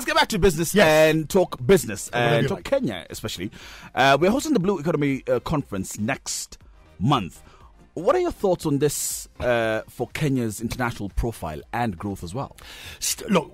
get back to business and talk business and talk Kenya, especially. We're hosting the Blue Economy Conference next month. What are your thoughts on this for Kenya's international profile and growth as well? Look,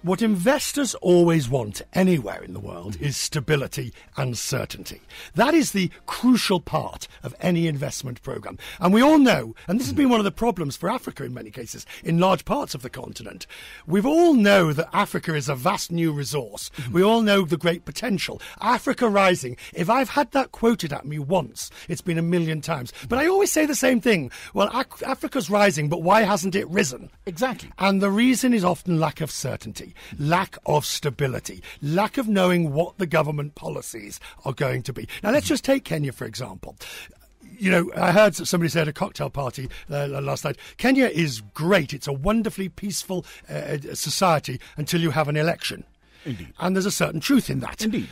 what investors always want anywhere in the world is stability and certainty. That is the crucial part of any investment program. And we all know, and this has been one of the problems for Africa in many cases, in large parts of the continent, we all know that Africa is a vast new resource. We all know the great potential. Africa rising. If I've had that quoted at me once, it's been 1,000,000 times. But I always say the same thing. Well, Africa's rising, but why hasn't it risen? Exactly. And the reason is often lack of certainty. Lack of stability, lack of knowing what the government policies are going to be. Now, let's just take Kenya, for example. You know, I heard somebody say at a cocktail party last night, Kenya is great. It's a wonderfully peaceful society until you have an election. Indeed. And there's a certain truth in that. Indeed.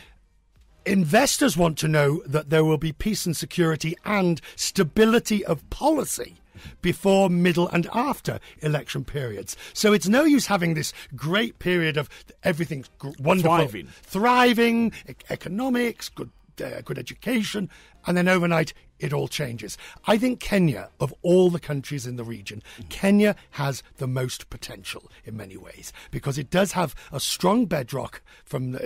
Investors want to know that there will be peace and security and stability of policy before, middle and after election periods. So it's no use having this great period of everything's wonderful, thriving, economics, good education, and then overnight it all changes. I think Kenya, of all the countries in the region, Kenya has the most potential in many ways because it does have a strong bedrock from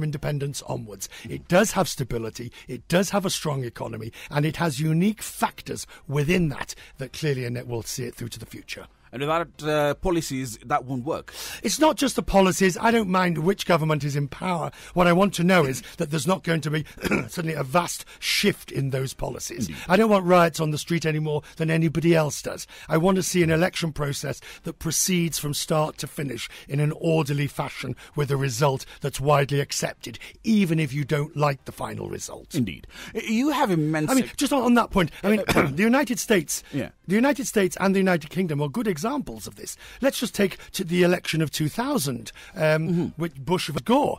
independence onwards. It does have stability, it does have a strong economy, and it has unique factors within that clearly, and it will see it through to the future. And without policies, that won't work. It's not just the policies. I don't mind which government is in power. What I want to know is that there's not going to be suddenly a vast shift in those policies. Indeed. I don't want riots on the street any more than anybody else does. I want to see an election process that proceeds from start to finish in an orderly fashion with a result that's widely accepted, even if you don't like the final result. Indeed. You have immense... I mean, just on that point, I mean, the United States and the United Kingdom are good examples of this. Let's just take to the election of 2000, with Bush v. Gore.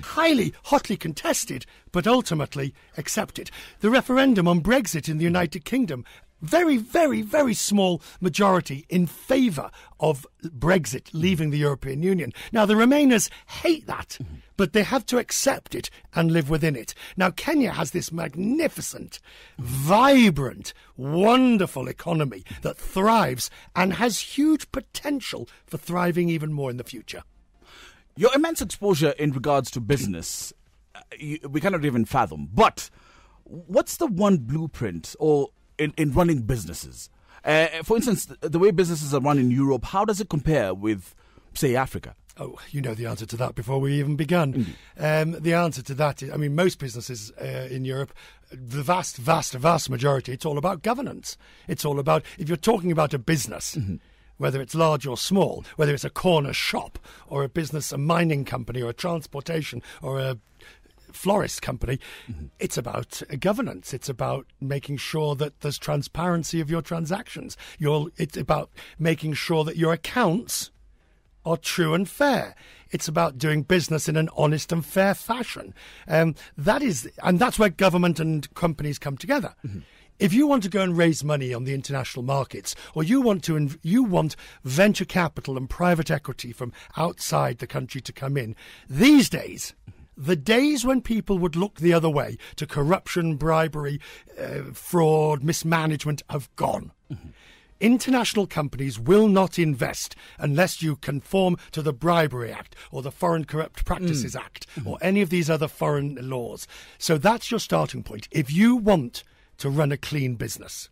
Highly, hotly contested, but ultimately accepted. The referendum on Brexit in the United Kingdom, very, very, very small majority in favour of Brexit, leaving the European Union. Now, the Remainers hate that, but they have to accept it and live within it. Now, Kenya has this magnificent, vibrant, wonderful economy that thrives and has huge potential for thriving even more in the future. Your immense exposure in regards to business, we cannot even fathom. But what's the one blueprint or in running businesses? For instance, the way businesses are run in Europe, how does it compare with, say, Africa? Oh, you know the answer to that before we even begun. The answer to that is, I mean, most businesses in Europe, the vast majority, it's all about governance. It's all about, if you're talking about a business, whether it's large or small, whether it's a corner shop or a business, a mining company or a transportation or a florist company, it's about governance. It's about making sure that there's transparency of your transactions. It's about making sure that your accounts are true and fair. It's about doing business in an honest and fair fashion. That's where government and companies come together. If you want to go and raise money on the international markets, or you want venture capital and private equity from outside the country to come in, these days, the days when people would look the other way to corruption, bribery, fraud, mismanagement have gone. International companies will not invest unless you conform to the Bribery Act or the Foreign Corrupt Practices Act or any of these other foreign laws. So that's your starting point. If you want to run a clean business,